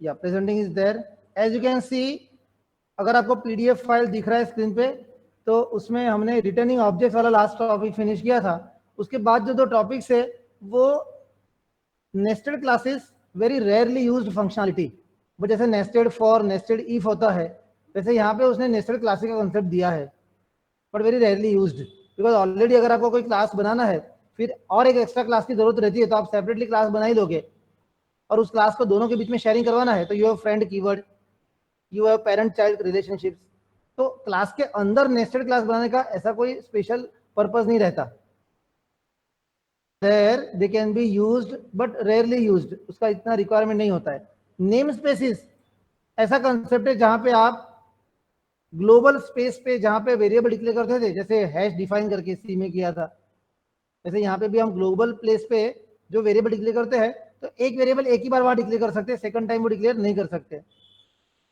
या presenting is there. As you can see, अगर आपको पीडीएफ फाइल दिख रहा है स्क्रीन पे, तो उसमें हमने रिटर्निंग ऑब्जेक्ट्स वाला लास्ट टॉपिक फिनिश किया था। उसके बाद जो दो टॉपिक्स है वो nested classes, very rarely used functionality. वो जैसे नेस्टेड फॉर, नेस्टेड इफ होता है, वैसे यहाँ पे उसने नेस्टेड क्लासेस का कॉन्सेप्ट दिया है, but very rarely used. Because already अगर आपको कोई क्लास बनाना है, फिर और एक एक्स्ट्रा क्लास की जरूरत रहती है, तो आप सेपरेटली क्लास बना ही लोगे, और उस क्लास को दोनों के बीच में शेयरिंग करवाना है, तो you have friend keyword, you have parent child relationships. तो क्लास के अंदर नेस्टेड क्लास बनाने का ऐसा कोई स्पेशल पर्पस नहीं रहता। There they can be used but rarely used, उसका इतना रिक्वायरमेंट नहीं होता है। नेम स्पेसिस ऐसा कंसेप्ट है जहां पे आप ग्लोबल स्पेस पे, जहां पे वेरिएबल डिक्लेयर करते थे, जैसे हैश डिफाइन करके सी में किया था, वैसे यहाँ पे भी हम ग्लोबल प्लेस पे जो वेरिएबल डिक्लेयर करते हैं, तो एक वेरिएबल एक ही बार वहां डिक्लेयर कर सकते हैं, सेकंड टाइम वो डिक्लेयर नहीं कर सकते।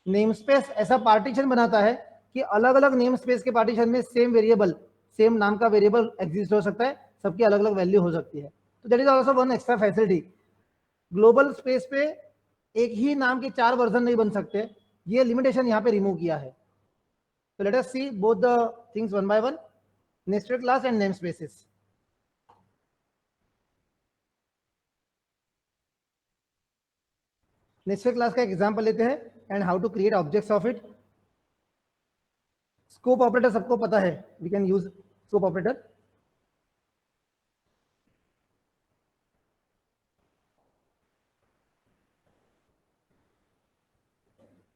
नेम स्पेस ऐसा पार्टीशन बनाता है कि अलग अलग नेम स्पेस के पार्टीशन में सेम वेरिएबल, सेम नाम का वेरिएबल एग्जिस्ट हो सकता है, सबकी अलग अलग वैल्यू हो सकती है। तो that is also one extra facility. Global space पे एक ही नाम के 4 वर्जन नहीं बन सकते, ये लिमिटेशन यहाँ पे रिमूव किया है। So let us see both the things one by one, nested class and namespaces. Nested class का एग्जांपल लेते हैं and how to create objects of it. Scope operator सबको पता है, we can use scope operator.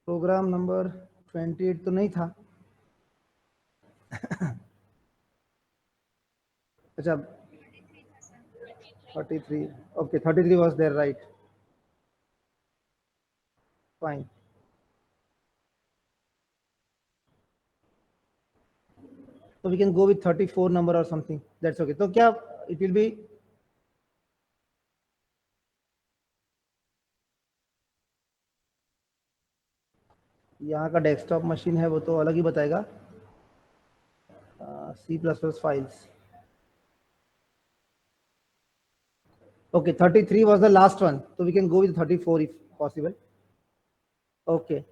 Program number 28 तो नहीं था। अच्छा 33, okay 33 was there, right, fine. So we can go with 34 number or something, that's okay। तो क्या it will be, यहाँ का डेस्कटॉप मशीन है वो तो अलग ही बताएगा। C++ files, okay 33 was the last one, so we can go with 34 if possible। okay,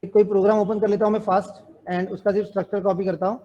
कोई प्रोग्राम ओपन कर लेता हूं मैं फास्ट एंड उसका सिर्फ स्ट्रक्चर कॉपी करता हूं।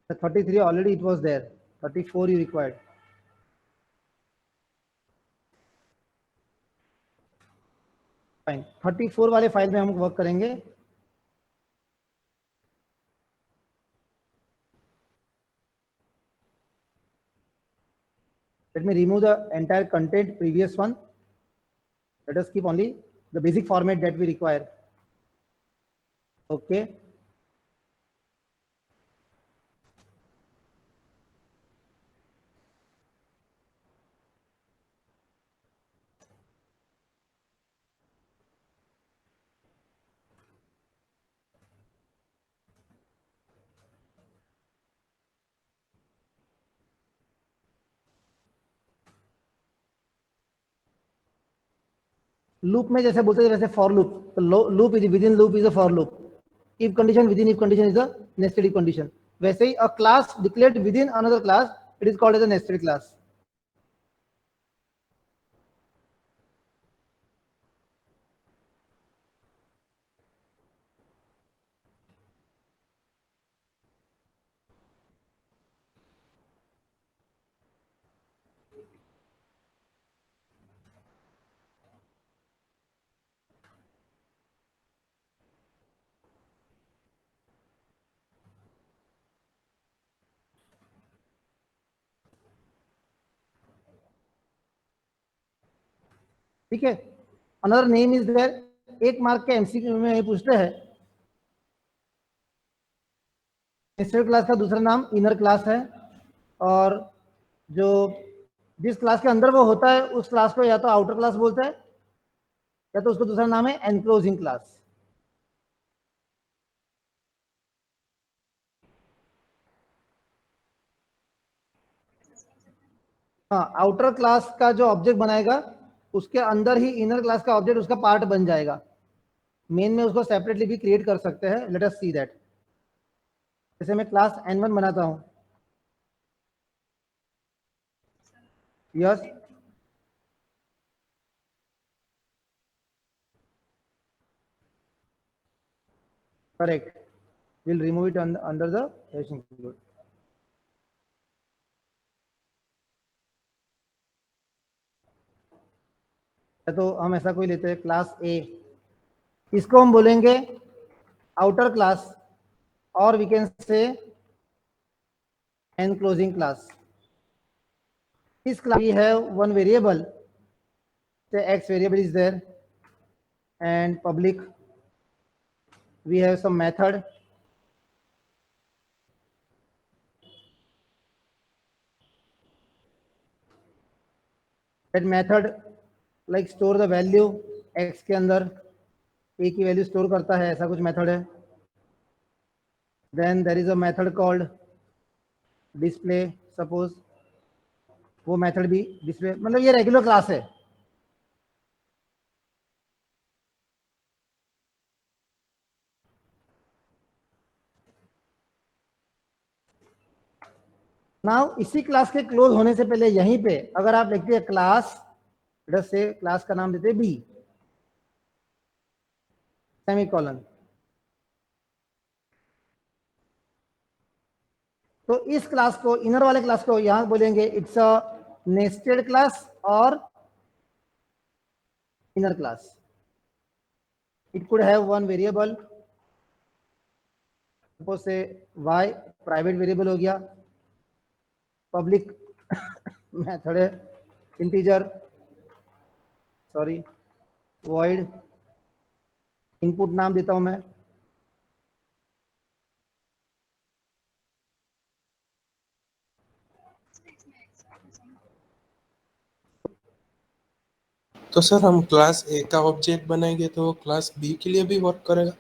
The 33 already it was there, 34 you required। Fine, 34 वाले फाइल में हम वर्क करेंगे। Let me remove the entire content previous one, let us keep only the basic format that we require। okay, loop में जैसे बोलते हैं वैसे फॉर लूप, तो loop is within loop is a for loop, if condition within if condition is a nested if condition. वैसे ही a class declared within another class, it is called as a nested class. ठीक है, another name is there. एक mark के MCQ में ये पूछते हैं, नेस्टेड क्लास का दूसरा नाम इनर क्लास है, और जो जिस क्लास के अंदर वो होता है उस क्लास को या तो आउटर क्लास बोलते हैं या तो उसको दूसरा नाम है एनक्लोजिंग क्लास। हाँ, आउटर क्लास का जो ऑब्जेक्ट बनाएगा उसके अंदर ही इनर क्लास का ऑब्जेक्ट उसका पार्ट बन जाएगा। मेन में उसको सेपरेटली भी क्रिएट कर सकते हैं। Let us see that. जैसे मैं क्लास N1 बनाता हूं। Yes, correct. Will remove it under the hash include. तो हम ऐसा कोई लेते हैं क्लास ए, इसको हम बोलेंगे आउटर क्लास और we can say enclosing class. इस class we have one variable, say x variable is there, and public we have some method, that method like store the value x के अंदर a की value store करता है, ऐसा कुछ method है। Then there is a method called display, suppose वो method भी डिस्प्ले, मतलब ये रेगुलर क्लास है। नाउ इसी क्लास के क्लोज होने से पहले यहीं पे अगर आप लिखते हैं क्लास, से क्लास का नाम देते हैं बी, सेमीकोलन, तो इस क्लास को, इनर वाले क्लास को यहां बोलेंगे इट्स अ नेस्टेड क्लास और inner class. It could have one variable, suppose से y, प्राइवेट वेरिएबल हो गया, पब्लिक मेथड है इंटीजर, सॉरी वॉइड, इनपुट नाम देता हूं मैं, तो सर हम क्लास ए का ऑब्जेक्ट बनाएंगे तो क्लास बी के लिए भी वर्क करेगा?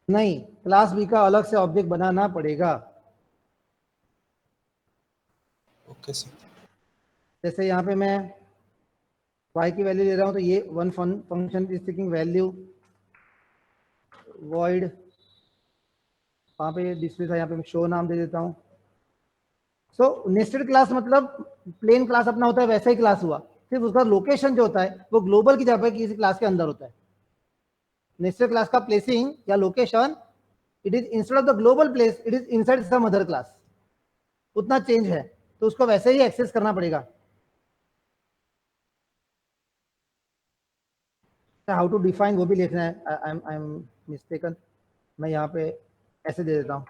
नहीं, क्लास बी का अलग से ऑब्जेक्ट बनाना पड़ेगा। Okay sir. जैसे यहाँ पे मैं y की वैल्यू ले रहा हूँ, तो ये one function is taking value void, वहाँ पे डिस्प्ले था, यहाँ पे मैं शो नाम दे देता हूँ। सो नेस्टेड क्लास मतलब प्लेन क्लास अपना होता है वैसा ही क्लास हुआ, सिर्फ उसका लोकेशन जो होता है वो ग्लोबल की जगह पे किसी क्लास के अंदर होता है। नेस्टेड क्लास का प्लेसिंग या location, it is instead of the global place, it is inside some other class, उतना चेंज है, तो उसको वैसे ही एक्सेस करना पड़ेगा। हाउ टू डिफाइन वो भी लिखना है, आई एम मिस्टेकन, मैं यहाँ पे ऐसे दे देता हूँ,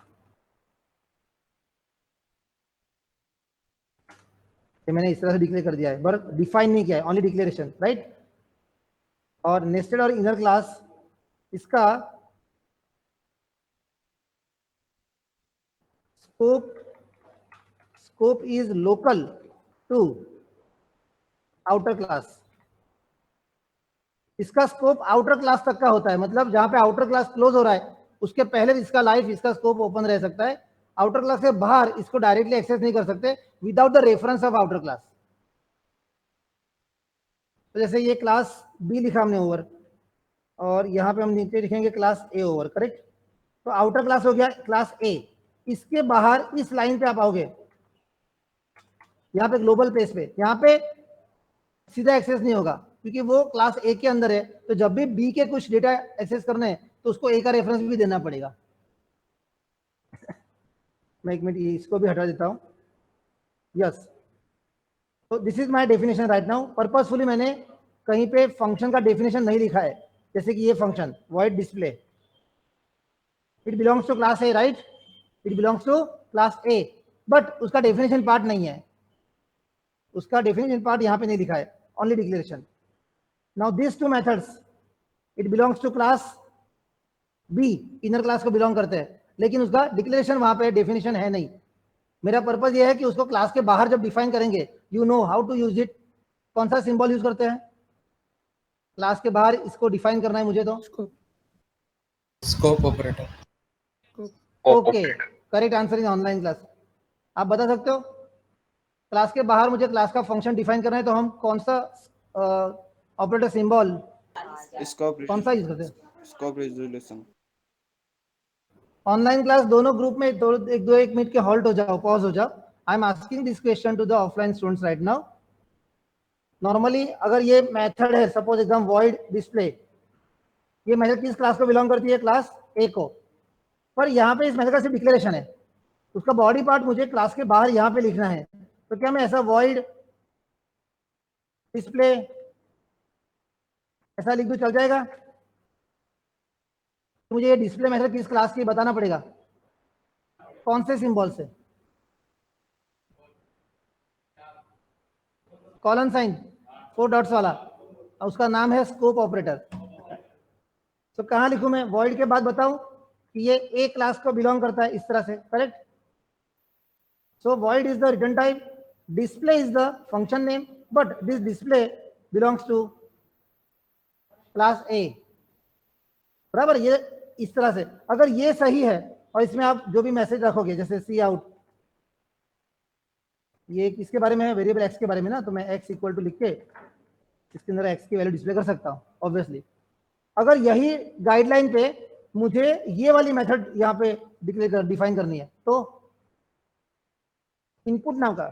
मैंने इस तरह से डिक्लेयर कर दिया है, बट डिफाइन नहीं किया है, ओनली डिक्लेरेशन, राइट। और नेस्टेड और इनर क्लास, इसका scope is local to outer class. इसका स्कोप आउटर क्लास तक का होता है, मतलब जहां पे आउटर क्लास क्लोज हो रहा है उसके पहले इसका लाइफ, इसका स्कोप ओपन रह सकता है। आउटर क्लास के बाहर इसको डायरेक्टली एक्सेस नहीं कर सकते without the reference of outer class. तो जैसे ये क्लास बी लिखा हमने ओवर, और यहाँ पे हम नीचे लिखेंगे क्लास ए ओवर, करेक्ट। तो आउटर क्लास हो गया क्लास ए, इसके बाहर इस लाइन पे आप आओगे, यहाँ पे ग्लोबल प्लेस पे, यहाँ पे सीधा एक्सेस नहीं होगा क्योंकि वो क्लास ए के अंदर है। तो जब भी बी के कुछ डेटा एक्सेस करने हैं तो उसको ए का रेफरेंस भी देना पड़ेगा। मैं एक मिनट इसको भी हटा देता हूँ। यस, तो this is my definition right now. Purposefully मैंने कहीं पे फंक्शन का डेफिनेशन नहीं लिखा है, जैसे कि ये function void display, it belongs to class A, right, it belongs to class A, but उसका डेफिनेशन पार्ट नहीं है, उसका डेफिनेशन पार्ट यहाँ पे नहीं लिखा है, only declaration. Now this two methods, it belongs to class B, inner class को बिलोंग करते हैं, लेकिन उसका डिक्लेरेशन वहां पे डेफिनेशन है नहीं। मेरा पर्पज ये है कि उसको क्लास के बाहर जब डिफाइन करेंगे, you know how to use it. कौन सा सिंबल यूज करते हैं क्लास के बाहर, इसको डिफाइन करना है मुझे तो scope operator. Okay, correct answer in online class. आप बता सकते हो क्लास के बाहर मुझे क्लास का फंक्शन डिफाइन करना है तो हम कौन सा ऑपरेटर सिंबल कौन सा यूज करते हैं? Scope resolution. ऑनलाइन क्लास दोनों ग्रुप में एक मिनट के हॉल्ट हो जाओ, पॉज हो जाओ। I am asking this question to the offline students right now. Normally अगर ये मेथड है, सपोज एकदम वॉइड डिस्प्ले, ये मेथड किस क्लास को बिलोंग करती है? क्लास ए को। पर यहाँ पे इस मेथड का सिर्फ डिक्लेरेशन है, उसका बॉडी पार्ट मुझे क्लास के बाहर यहाँ पे लिखना है। तो क्या मैं ऐसा वॉइड डिस्प्ले ऐसा लिख दूं, चल जाएगा? तो मुझे ये डिस्प्ले मेथड किस क्लास की बताना पड़ेगा, कौन से सिंबल से? कॉलन साइन 4 डॉट्स वाला, उसका नाम है स्कोप ऑपरेटर। तो कहाँ लिखूं मैं? वॉइड के बाद बताऊं कि ये ए क्लास को बिलोंग करता है, इस तरह से, correct? So void is the return type, display is the function name, but this display belongs to class A, बराबर? ये इस तरह से अगर ये सही है और इसमें आप जो भी मैसेज रखोगे, जैसे सी आउट, ये किसके बारे में है? वेरिएबल एक्स के बारे में ना, तो मैं एक्स इक्वल टू लिख के इसके अंदर एक्स की वैल्यू डिस्प्ले कर सकता हूँ ऑब्वियसली। अगर यही गाइडलाइन पे मुझे ये वाली मेथड यहाँ पे डिफाइन करनी है तो इनपुट नाम का,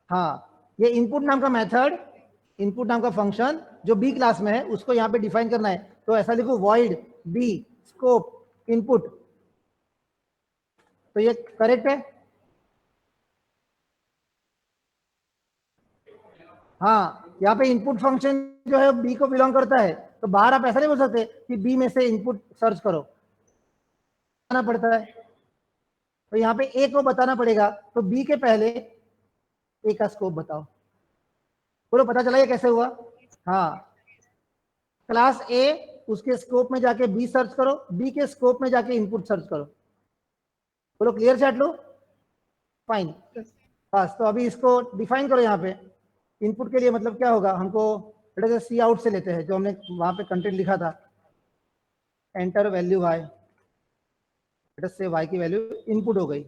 हाँ, ये इनपुट नाम का मेथड, इनपुट नाम का फंक्शन जो बी क्लास में है उसको यहाँ पे डिफाइन करना है। तो ऐसा लिखो वॉइड बी स्कोप इनपुट, तो ये करेक्ट है? हाँ, यहाँ पे इनपुट फंक्शन जो है बी को बिलोंग करता है, तो बाहर आप ऐसा नहीं बोल सकते कि बी में से इनपुट सर्च करो, बताना पड़ता है। तो यहाँ पे ए को बताना पड़ेगा, तो बी के पहले ए का स्कोप बताओ। बोलो, पता चला ये कैसे हुआ? हाँ, क्लास ए उसके स्कोप में जाके बी सर्च करो, बी के स्कोप में जाके इनपुट सर्च करो। बोलो क्लियर चैट लो? फाइन, बस। तो अभी इसको डिफाइन करो यहाँ पे। इनपुट के लिए मतलब क्या होगा, हमको सी आउट से लेते हैं, जो हमने वहां पे कंटेंट लिखा था, एंटर वैल्यू वाई, से वाई की वैल्यू इनपुट हो गई।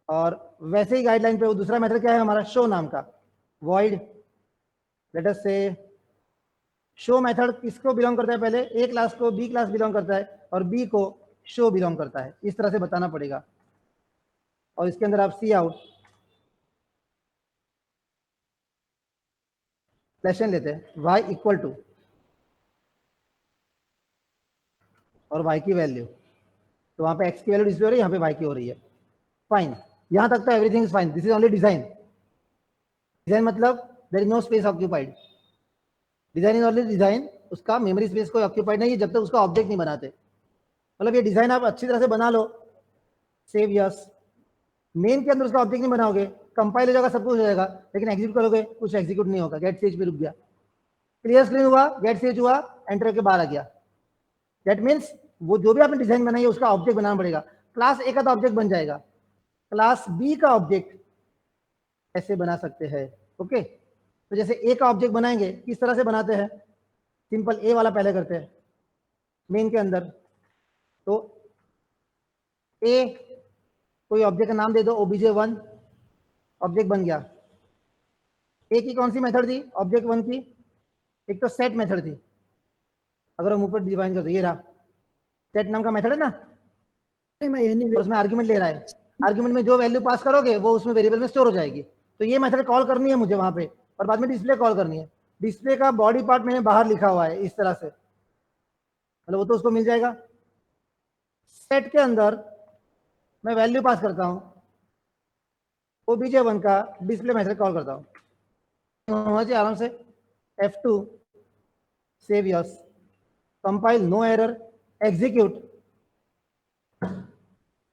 और वैसे ही गाइडलाइन पे वो दूसरा मेथड क्या है हमारा, शो नाम का, वॉइड लेट अस से शो मेथड किसको बिलोंग करता है? पहले ए क्लास को बी क्लास बिलोंग करता है और बी को शो बिलोंग करता है, इस तरह से बताना पड़ेगा। और इसके अंदर आप सी आउट सेशन लेते हैं, y इक्वल टू और y की वैल्यू, तो वहां पे x की वैल्यू डिस्प्ले हो रही है, यहाँ पे y की हो रही है। फाइन, यहां तक तो everything is fine. This is only design. Design मतलब there is no space occupied. Design is only design, उसका मेमोरी स्पेस कोई ऑक्यूपाइड नहीं है जब तक उसका ऑब्जेक्ट नहीं बनाते। मतलब ये डिजाइन आप अच्छी तरह से बना लो, सेव यस, मेन के अंदर उसका ऑब्जेक्ट नहीं बनाओगे, कंपाइल हो जाएगा, सब कुछ हो जाएगा, लेकिन एग्जीक्यूट करोगे कुछ एग्जीक्यूट नहीं होगा। गेट स्टेज पे रुक गया, क्लियर स्क्रीन हुआ, गेट स्टेज हुआ, एंटर के बाहर आ गया। दैट मीन्स वो जो भी आपने डिजाइन बनाई है उसका ऑब्जेक्ट बनाना पड़ेगा। क्लास ए का तो ऑब्जेक्ट बन जाएगा, क्लास बी का ऑब्जेक्ट ऐसे बना सकते हैं। ओके, तो जैसे ए का ऑब्जेक्ट बनाएंगे, किस तरह से बनाते हैं? सिंपल ए वाला पहले करते हैं मेन के अंदर। तो ए कोई ऑब्जेक्ट का नाम दे दो, obj1, ऑब्जेक्ट बन गया। ए की कौन सी मेथड थी ऑब्जेक्ट वन की? एक तो सेट मेथड थी। अगर हम ऊपर डिफाइन करते, ये रहा सेट नाम का मेथड है ना, और उसमें आर्गुमेंट ले रहा है, आर्गुमेंट में जो वैल्यू पास करोगे वो उसमें वेरिएबल में स्टोर हो जाएगी। तो ये मेथड कॉल करनी है मुझे वहां पे, और बाद में डिस्प्ले कॉल करनी है। डिस्प्ले का बॉडी पार्ट मैंने बाहर लिखा हुआ है इस तरह से, मतलब वो तो उसको मिल जाएगा। सेट के अंदर मैं वैल्यू पास करता हूँ, obj1 का डिस्प्ले मेथड कॉल करता हूँ, होना चाहिए आराम से। F2 save yes, compile, no error, execute.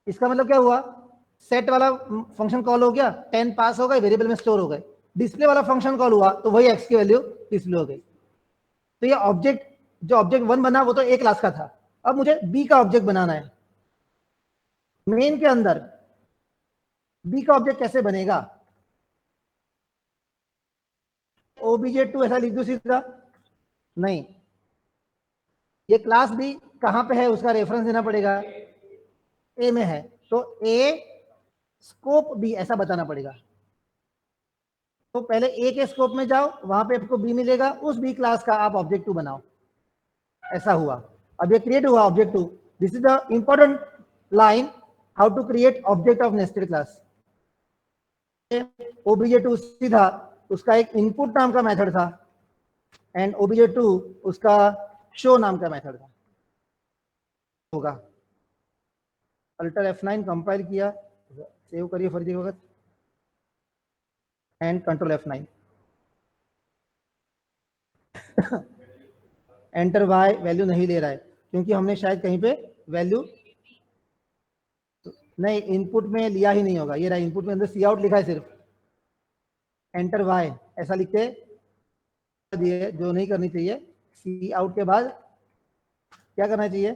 इसका मतलब क्या हुआ, सेट वाला फंक्शन कॉल हो गया, 10 पास हो गए, वेरिएबल में स्टोर हो गए। डिस्प्ले वाला फंक्शन कॉल हुआ तो वही x की वैल्यू डिस्प्ले हो गई। तो ये ऑब्जेक्ट जो ऑब्जेक्ट वन बना वो तो ए क्लास का था, अब मुझे बी का ऑब्जेक्ट बनाना है। मेन के अंदर बी का ऑब्जेक्ट कैसे बनेगा? obj2 ऐसा लिख दो सीधा? नहीं, ये क्लास बी कहां पे है उसका रेफरेंस देना पड़ेगा, ए में है, तो ए स्कोप बी ऐसा बताना पड़ेगा। तो पहले ए के स्कोप में जाओ, वहां पे आपको बी मिलेगा, उस बी क्लास का आप ऑब्जेक्ट 2 बनाओ। ऐसा हुआ, अब ये क्रिएट हुआ object 2। This is the important line, how to create object of nested class. obj2 सीधा उसका एक इनपुट नाम का मेथड था, एंड obj2 उसका शो नाम का मेथड था। होगा अल्टर F9 कंपाइल किया, सेव करिए फर्जी वक्त, and control F9 enter y value नहीं ले रहा है क्योंकि हमने शायद कहीं पे वैल्यू नहीं, इनपुट में लिया ही नहीं होगा। ये रहा इनपुट में अंदर सी आउट लिखा है सिर्फ, एंटर वाई ऐसा लिख के दिए, जो नहीं करनी चाहिए। सी आउट के बाद क्या करना चाहिए,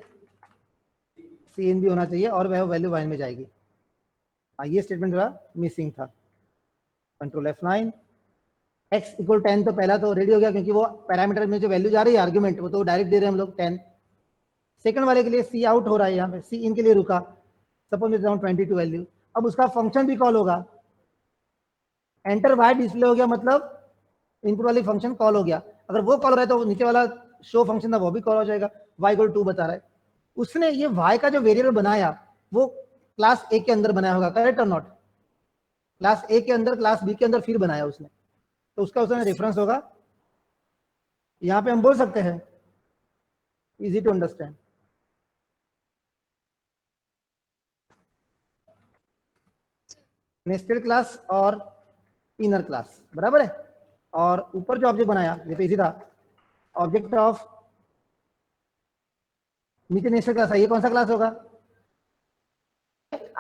सी इन भी होना चाहिए और वह वैल्यू वाइन में जाएगी। ये स्टेटमेंट थोड़ा मिसिंग था। कंट्रोल F9, x इक्वल 10 तो पहला तो रेडी हो गया क्योंकि वो पैरामीटर में जो वैल्यू जा रही है आर्ग्यूमेंट वो तो डायरेक्ट दे रहे हैं हम लोग 10। सेकंड वाले के लिए सी आउट हो रहा है, यहाँ पे सी इन के लिए रुका, सपोज इज अराउंड 22 वैल्यू। अब उसका फंक्शन भी कॉल होगा, एंटर वाई डिस्प्ले हो गया, मतलब इनपुट वाली फंक्शन कॉल हो गया। अगर वो कॉल हो रहा है तो नीचे वाला शो फंक्शन था वो भी कॉल हो जाएगा, y इक्वल 2 बता रहा है। उसने ये y का जो वेरिएबल बनाया वो क्लास ए के अंदर बनाया होगा, करेक्ट और नॉट? क्लास ए के अंदर क्लास बी के अंदर फिर बनाया उसने, तो उसका उसमें रेफरेंस होगा। यहाँ पे हम बोल सकते हैं, easy to understand. Nested class और इनर क्लास बराबर है, और ऊपर जो ऑब्जेक्ट बनाया ये तो इजी था, ऑब्जेक्ट ऑफ नीचे नेस्टेड क्लास है, ये कौन सा क्लास होगा?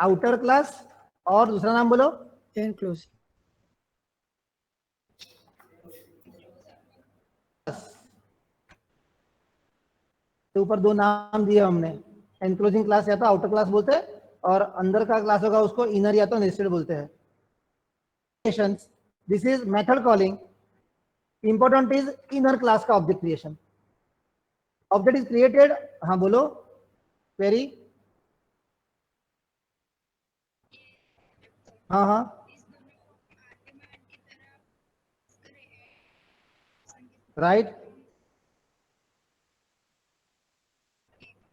आउटर क्लास, और दूसरा नाम बोलो एनक्लोज। तो ऊपर दो नाम दिए हमने, एनक्लोजिंग क्लास या तो आउटर क्लास बोलते हैं, और अंदर का क्लास होगा उसको इनर या तो नेस्टेड बोलते हैं। This is method calling, important is inner class का object creation. Object is created, हाँ बोलो वेरी, हाँ हाँ right,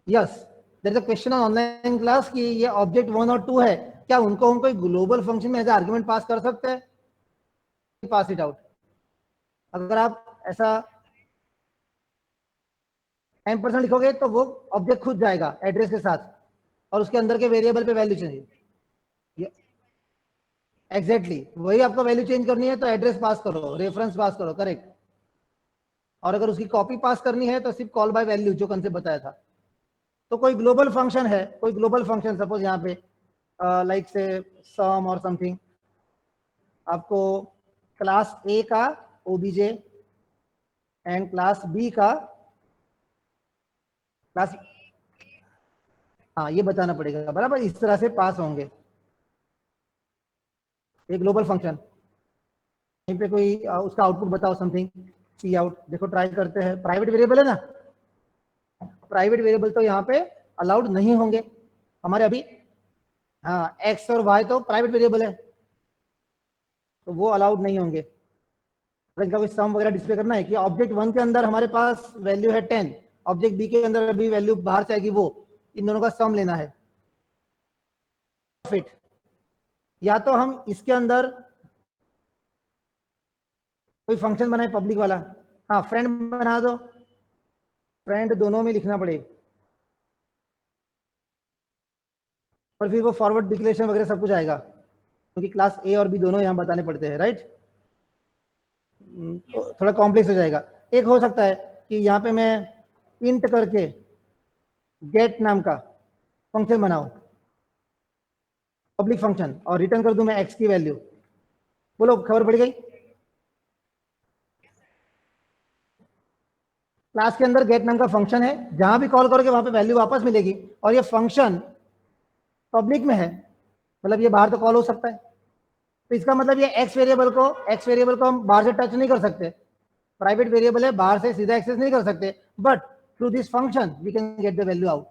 yes. There is a question on online class कि ये ऑब्जेक्ट 1 और 2 है, क्या उनको हम कोई ग्लोबल फंक्शन में एज आर्गुमेंट पास कर सकते हैं? पास इट आउट। अगर आप ऐसा %, लिखोगे तो वो ऑब्जेक्ट खुद जाएगा एड्रेस के साथ, और उसके अंदर के वेरिएबल पे वैल्यू चाहिए। एग्जैक्टली वही आपको वैल्यू चेंज करनी है तो एड्रेस पास करो, रेफरेंस पास करो, करेक्ट। और अगर उसकी कॉपी पास करनी है तो सिर्फ कॉल बाय वैल्यू जो कंसेप्ट बताया था। तो कोई ग्लोबल फंक्शन है, कोई ग्लोबल फंक्शन सपोज यहाँ पे लाइक से सम और समथिंग, आपको क्लास ए का ओबीजे एंड क्लास बी का क्लास, हाँ ये बताना पड़ेगा बराबर, इस तरह से पास होंगे। एक ग्लोबल फंक्शन यहीं पे कोई उसका आउटपुट बताओ समथिंग, सी आउट, देखो ट्राई करते हैं। प्राइवेट वेरिएबल है ना, प्राइवेट वेरिएबल तो यहाँ पे अलाउड नहीं होंगे हमारे अभी। हाँ एक्स और वाई तो प्राइवेट वेरिएबल है तो वो अलाउड नहीं होंगे। अगर इनका कोई सम वगैरह डिस्प्ले करना है कि ऑब्जेक्ट 1 के अंदर हमारे पास वैल्यू है 10, ऑब्जेक्ट बी के अंदर अभी वैल्यू बाहर से आएगी, वो इन दोनों का सम लेना है। फिट या तो हम इसके अंदर कोई फंक्शन बनाए पब्लिक वाला, हाँ फ्रेंड बना दो, फ्रेंड दोनों में लिखना पड़ेगा, और फिर वो फॉरवर्ड डिक्लेरेशन वगैरह सब कुछ आएगा क्योंकि क्लास ए और बी दोनों यहाँ बताने पड़ते हैं, राइट। तो थोड़ा कॉम्प्लेक्स हो जाएगा। एक हो सकता है कि यहाँ पे मैं इंट करके गेट नाम का फंक्शन बनाऊं, पब्लिक फंक्शन, और रिटर्न कर दूं मैं एक्स की वैल्यू। बोलो खबर पड़ गई? क्लास के अंदर गेट नाम का फंक्शन है, जहां भी कॉल करोगे वहां पे वैल्यू वापस मिलेगी, और ये फंक्शन पब्लिक में है, मतलब ये बाहर तो कॉल हो सकता है, तो इसका मतलब ये एक्स वेरिएबल को हम बाहर से टच नहीं कर सकते, प्राइवेट वेरिएबल है, बाहर से सीधा एक्सेस नहीं कर सकते, but through this function we can get the value out.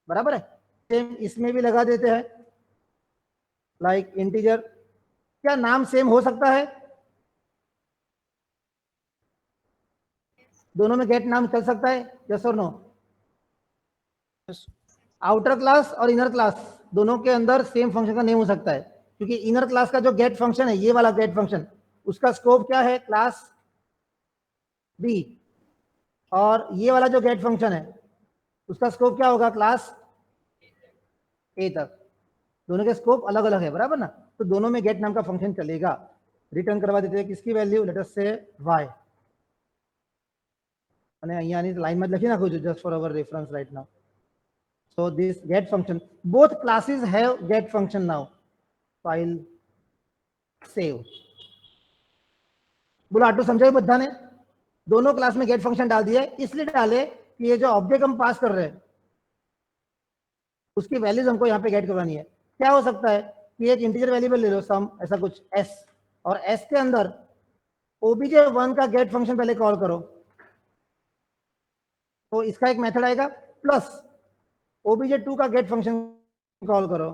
बराबर है। सेम इसमें भी लगा देते हैं, लाइक इंटीजर, क्या नाम सेम हो सकता है? दोनों में गेट नाम चल सकता है, यस और नो? आउटर क्लास और इनर क्लास दोनों के अंदर सेम फंक्शन का नेम हो सकता है, क्योंकि इनर क्लास का जो गेट फंक्शन है, ये वाला गेट फंक्शन, उसका स्कोप क्या है? Class B. और ये वाला जो गेट फंक्शन है, उसका स्कोप क्या होगा? क्लास ए तक। दोनों के स्कोप अलग अलग है, बराबर ना? तो दोनों में गेट नाम का फंक्शन चलेगा। रिटर्न करवा देते हैं किसकी वैल्यू? लेट अस से y। અને અહીંયા ની લાઈન માં લખી નાખું છું just for our reference right now. So this get function, both classes have get function now. File save. बोलो आटू समझाइए बधाने? दोनों क्लास में गेट फंक्शन डाल दिया, इसलिए डाले कि ये जो ऑब्जेक्ट हम पास कर रहे हैं उसकी वैल्यूज हमको यहाँ पे गेट करवानी है। क्या हो सकता है कि एक इंटीजर वेरिएबल ले लो सम, ऐसा कुछ s, और s के अंदर obj1 का गेट फंक्शन पहले कॉल करो, तो इसका एक मेथड आएगा, प्लस obj2 का गेट फंक्शन कॉल करो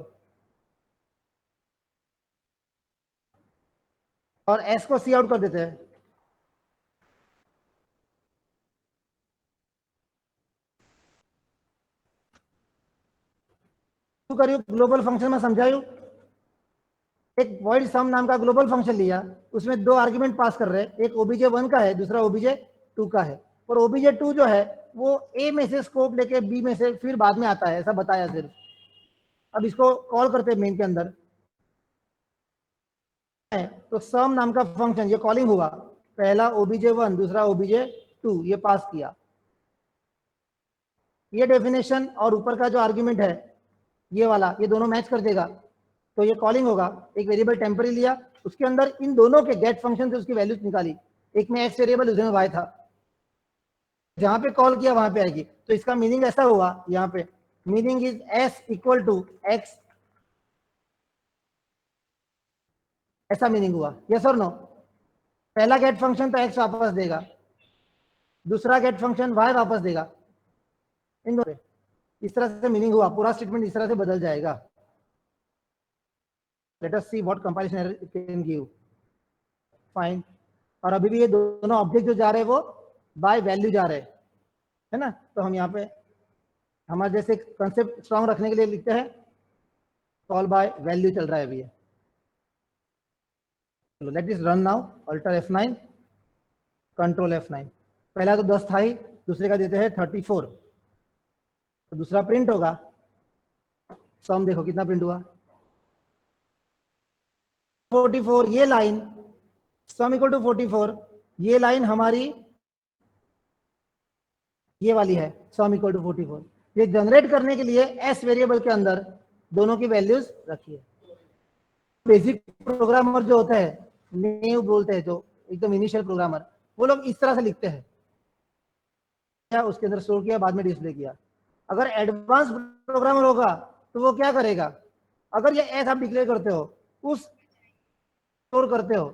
और s को सी आउट कर देते हैं। કર્યું ग्लोबल फंक्शन में समझायू, एक void sum नाम का ग्लोबल फंक्शन लिया, उसमें दो आर्गुमेंट पास कर रहे हैं, एक obj1 का है, दूसरा obj2 का है, और obj2 जो है वो a में से स्कोप लेके b में से फिर बाद में आता है, ऐसा बताया सिर्फ। अब इसको कॉल करते हैं मेन के अंदर, तो सम नाम का फंक्शन ये कॉलिंग हुआ, पहला obj1 दूसरा obj2, ये पास किया, ये डेफिनेशन और ऊपर का जो आर्गुमेंट है ये वाला, ये दोनों मैच कर देगा, तो ये कॉलिंग होगा। एक वेरिएबल टेम्पररी लिया, उसके अंदर इन दोनों के गेट फंक्शन से उसकी वैल्यूज निकाली, एक में एक्स वेरिएबल दूसरे में वाई था, जहां पे कॉल किया वहां पे आएगी। तो इसका मीनिंग ऐसा हुआ, यहाँ पे meaning is s equal to x, ऐसा मीनिंग हुआ, यस और नो? पहला गेट फंक्शन तो एक्स वापस देगा, दूसरा गेट फंक्शन वाई वापस देगा, इन दोनों इस तरह से मीनिंग हुआ, पूरा स्टेटमेंट इस तरह से बदल जाएगा। Let us see what comparison error it can give. Fine. और अभी भी ये दोनों ऑब्जेक्ट जो जा रहे हैं वो बाय वैल्यू जा रहे हैं, है ना? तो हम यहाँ पे हमारे जैसे कंसेप्ट स्ट्रॉन्ग रखने के लिए लिखते हैं कॉल बाय वैल्यू चल रहा है अभी। चलो let this run now, alter F9, control F9। पहला तो 10 था ही, दूसरे का देते हैं 34, तो दूसरा प्रिंट होगा, सम देखो कितना प्रिंट हुआ, 44। ये लाइन सम इक्वल टू 44, ये लाइन हमारी ये वाली है, सम इक्वल टू 44। ये जनरेट करने के लिए एस वेरिएबल के अंदर दोनों की वैल्यूज रखिए। बेसिक प्रोग्रामर जो होता है, न्यू बोलते हैं, जो एकदम इनिशियल प्रोग्रामर, वो लोग इस तरह से लिखते हैं, क्या उसके अंदर स्टोर किया, बाद में डिस्प्ले किया। अगर एडवांस प्रोग्रामर होगा तो वो क्या करेगा, अगर ये एस आप डिक्लेयर करते हो, उस स्टोर करते हो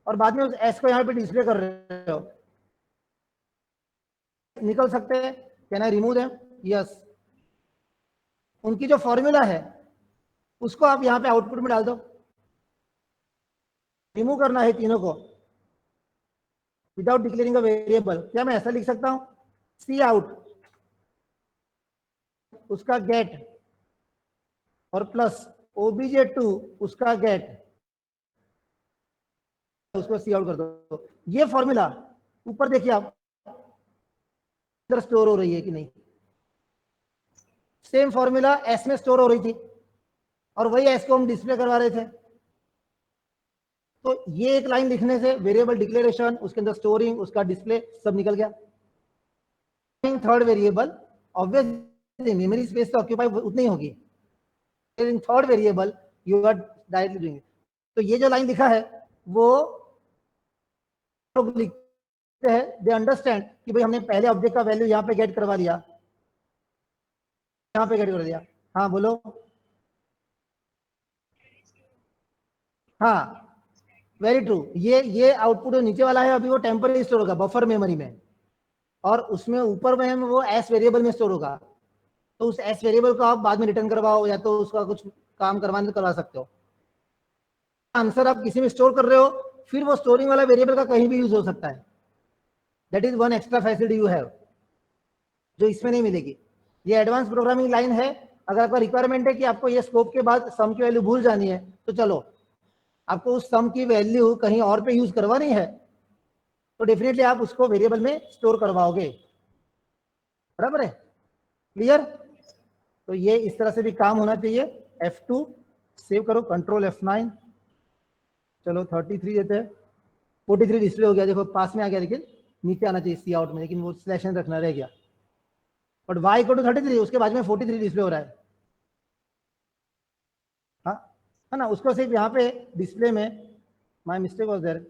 और बाद में उस एस को यहाँ पे डिस्प्ले कर रहे हो, निकल सकते हैं। Can I remove them? Yes. उनकी जो फॉर्मूला है उसको आप यहाँ पे आउटपुट में डाल दो, रिमूव करना है तीनों को विदाउट डिक्लेयरिंग अ वेरिएबल। क्या मैं ऐसा लिख सकता हूँ, सी आउट उसका गेट और प्लस obj2 उसका गेट, उसको सी आउट कर दो। ये फॉर्मूला ऊपर देखिए आप इधर स्टोर हो रही है कि नहीं, सेम फॉर्मूला एस में स्टोर हो रही थी और वही एस को हम डिस्प्ले करवा रहे थे। तो ये एक लाइन लिखने से वेरिएबल डिक्लेरेशन, उसके अंदर स्टोरिंग, उसका डिस्प्ले सब निकल गया। Third variable obviously memory space तो ऑक्यूपाई उतनी होगी, in third variable you are directly doing. तो ये जो लाइन लिखा है वो लोग लिखते हैं, दे अंडरस्टैंड कि भाई हमने पहले ऑब्जेक्ट का वैल्यू यहाँ पे गेट करवा लिया, यहाँ पे गेट कर दिया। हाँ बोलो। हाँ वेरी ट्रू, ये आउटपुट जो नीचे वाला है अभी वो टेम्पररी स्टोर होगा बफर मेमोरी में, और उसमें ऊपर में वो एस वेरिएबल में स्टोर होगा। तो उस एस वेरिएबल को आप बाद में रिटर्न करवाओ या तो उसका कुछ काम करवाने तो करवा सकते हो। आंसर आप किसी में स्टोर कर रहे हो, फिर वो स्टोरिंग वाला वेरिएबल का कहीं भी यूज हो सकता है। That is one extra facility you have जो इसमें नहीं मिलेगी। ये एडवांस प्रोग्रामिंग लाइन है। अगर आपका रिक्वायरमेंट है कि आपको ये स्कोप के बाद सम की वैल्यू भूल जानी है तो चलो, आपको उस सम की वैल्यू कहीं और पे यूज करवानी है तो डेफिनेटली आप उसको वेरिएबल में स्टोर करवाओगे। बराबर है, क्लियर? तो ये इस तरह से भी काम होना चाहिए। F2 सेव करो, कंट्रोल F9, चलो 33 देते हैं। 43 डिस्प्ले हो गया, देखो पास में आ गया, लेकिन नीचे आना चाहिए सी आउट में, लेकिन वो सिलेक्शन रखना रह गया। बट y इक्वल टू 33, उसके बाद में 43 डिस्प्ले हो रहा है। हाँ है ना, उसको सिर्फ यहाँ पे डिस्प्ले में my mistake was there,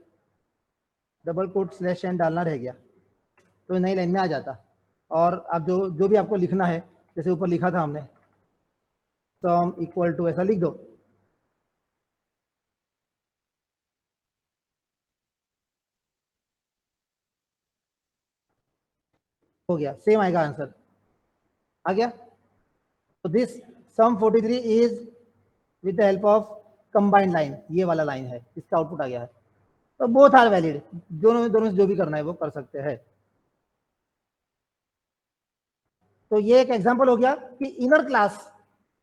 double quote slash n डालना रह गया तो नई लाइन में आ जाता। और आप जो भी आपको लिखना है, जैसे ऊपर लिखा था हमने सम इक्वल टू, ऐसा लिख दो। हो गया, सेम आएगा आंसर, आ गया। तो this sum 43 is with the help of combined line, ये वाला लाइन है, इसका आउटपुट आ गया है। तो बोथ आर वैलिड, दोनों से जो भी करना है वो कर सकते हैं। तो ये एक एग्जांपल हो गया कि inner class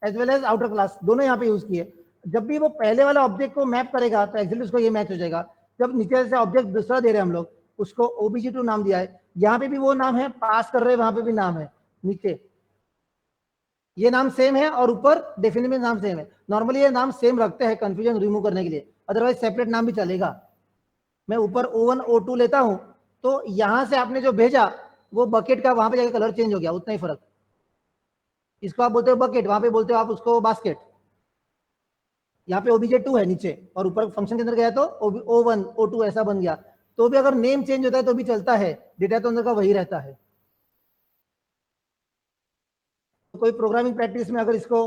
as well as outer class दोनों यहाँ पे यूज किए। जब भी वो पहले वाला ऑब्जेक्ट को मैप करेगा तो एक्चुअली उसको ये मैच हो जाएगा। जब नीचे से ऑब्जेक्ट दूसरा दे रहे हैं हम लोग, उसको OBJ2 नाम दिया है, यहाँ पे भी वो नाम है, पास कर रहे हैं वहां पे भी नाम है, नीचे ये नाम सेम है और ऊपर डेफिनेट में नाम सेम है। नॉर्मली ये नाम सेम रखते हैं कंफ्यूजन रिमूव करने के लिए, अदरवाइज सेपरेट नाम भी चलेगा। मैं ऊपर O1 O2 लेता हूं तो यहां से आपने जो भेजा वो बकेट का वहां पे जाकर कलर चेंज हो गया, उतना ही फर्क। इसको आप बोलते हो बकेट, वहां पे बोलते हो आप उसको बास्केट। यहाँ पे OBJ2 है नीचे और ऊपर फंक्शन के अंदर गया तो O1 O2 ऐसा बन गया। तो भी अगर नेम चेंज होता है तो भी चलता है, डेटा तो अंदर का वही रहता है। तो कोई प्रोग्रामिंग प्रैक्टिस में अगर इसको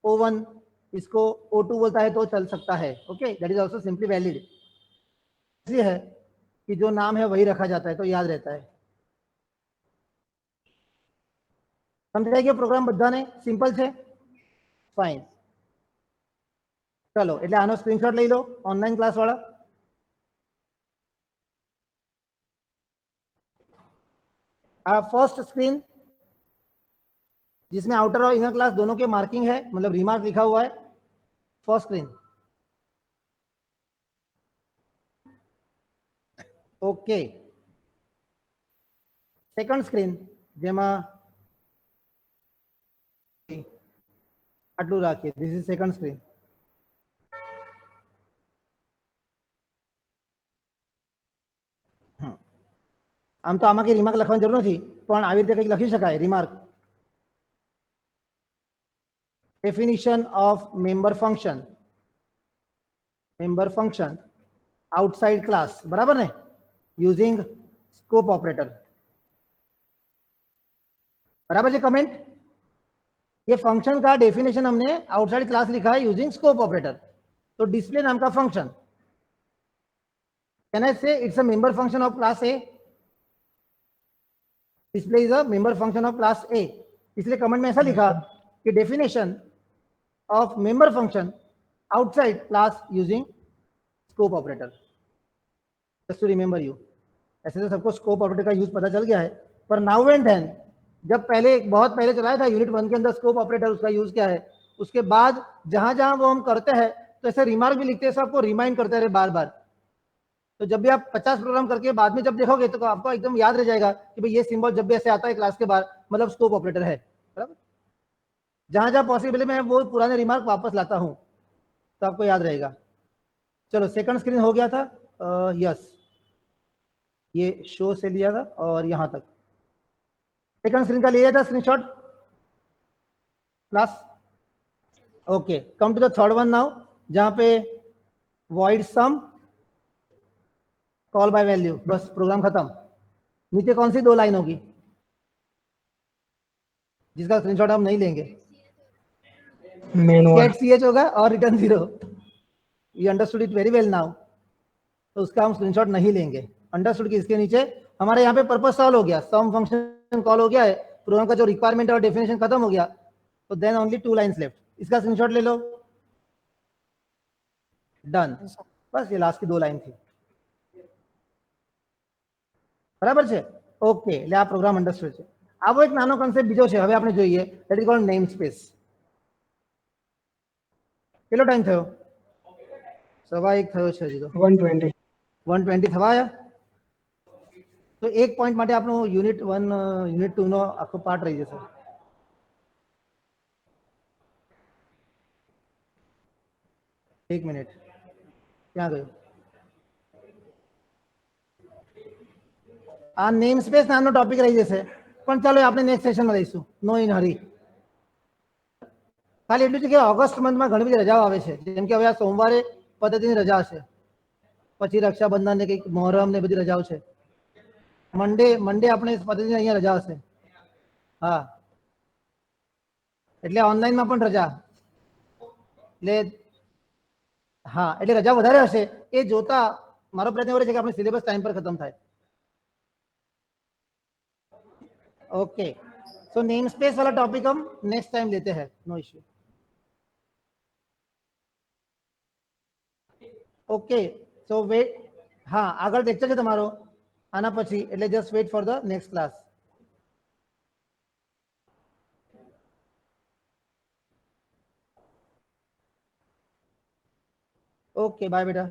O1 इसको O2 बोलता है तो चल सकता है। Okay, that is also simply valid. इसलिए है कि जो नाम है वही रखा जाता है तो याद रहता है। समझाया कि प्रोग्राम बधाने सिंपल છે? ફાઇન, ચલો એટલે આનો સ્ક્રીનશોટ લઈ લો ઓનલાઈન ક્લાસ વાળા। આ फर्स्ट स्क्रीन जिसमें आउटर और इनर क्लास दोनों के मार्किंग है, मतलब रिमार्क लिखा हुआ है, first screen. Okay, second screen જેમાં આટલું રાખીએ, ધીસ ઇઝ સેકન્ડ સ્ક્રીન। આમ તો આમાં કઈ રિમાર્ક લખવાની જરૂર નથી, પણ આવી રીતે કંઈક લખી શકાય remark. definition of member function outside class, बराबर ने, using scope operator, बराबर है कमेंट। ये फंक्शन का डेफिनेशन हमने आउटसाइड क्लास लिखा है यूजिंग स्कोप ऑपरेटर। तो डिस्प्ले नाम का function, can I say it's a member function of class A, display is a member function of class A. इसलिए कमेंट में ऐसा लिखा कि definition of member function outside class using scope operator, just to remember you. ऐसे तो सबको scope operator का use पता चल गया है, पर नाउ एंड देन जब पहले बहुत पहले चलाया था यूनिट 1 के अंदर स्कोप ऑपरेटर, उसका यूज क्या है, उसके बाद जहां जहां वो हम करते हैं तो ऐसे रिमार्क भी लिखते हैं, सबको रिमाइंड करते रहे बार बार। तो जब भी आप 50 प्रोग्राम करके बाद में जब देखोगे तो आपको एकदम याद रह जाएगा कि भाई ये सिंबल जब भी ऐसे आता है क्लास के बाद मतलब स्कोप ऑपरेटर है। बराबर, जहां जहां पॉसिबल मैं वो पुराने रिमार्क वापस लाता हूं तो आपको याद रहेगा। चलो सेकंड स्क्रीन हो गया था, यस ये शो से लिया था और यहां तक सेकंड स्क्रीन का लिया था screenshot class. Okay, come to the third one now, जहां पे void sum call by value, बस प्रोग्राम खत्म। नीचे कौन सी दो लाइन होगी जिसका स्क्रीनशॉट हम नहीं लेंगे? Main one. गेट ch होगा और return 0। You understood it very well now, तो उसका हम स्क्रीनशॉट नहीं लेंगे। अंडरस्टूड की इसके नीचे हमारे यहाँ पे पर्पस सॉल्व हो गया, सम फंक्शन कॉल हो गया है, प्रोग्राम का जो रिक्वायरमेंट और डेफिनेशन खत्म हो गया, तो देन ओनली 2 लाइन्स लेफ्ट, इसका स्क्रीनशॉट ले लो, डन। बस ये लास्ट की 2 लाइन थी, બરાબર છે? ઓકે, એટલે આ પ્રોગ્રામ અંડરસ્ટુડ છે। આવો એક નાનો કન્સેપ્ટ બીજો છે, હવે આપણે જોઈએ, that is called name space. કેટલો ટાઈમ થયો? 1:15 થયો છે હજી તો। 120 120 થવા આવ્યા? તો એક પોઈન્ટ માટે આપણું યુનિટ 1 યુનિટ 2 નો આખો પાર્ટ રહી જશે। એક મિનિટ, ક્યાં ગયું? આ નેમ સ્પેસ નામનો ટોપિક રહી જશે, પણ ચાલો આપણે નેક્સ્ટ સેશનમાં લઈશું, નો ઇન હરી। ખાલી એટલું છે કે ઓગસ્ટ મંથમાં ઘણી બધી રજાઓ આવે છે, જેમ કે હવે આ સોમવારે પદ્ધતિની રજા હશે, પછી રક્ષાબંધન ને કંઈક મોહરમ ને બધી રજાઓ છે, મંડે આપણે પદ્ધતિની અહીંયા રજા હશે। હા, એટલે ઓનલાઈનમાં પણ રજા, એટલે હા, એટલે રજા વધારે હશે, એ જોતા મારો પ્રયત્ન એવો છે કે આપણે સિલેબસ ટાઈમ પર ખતમ થાય। ओके, सो नेम स्पेस वाला टॉपिक हम नेक्स्ट टाइम लेते हैं, no issue. Okay, so wait, हाँ આગળ લેક્ચર છે તમારો આના પછી, એટલે just wait for the next class. Okay bye बेटा।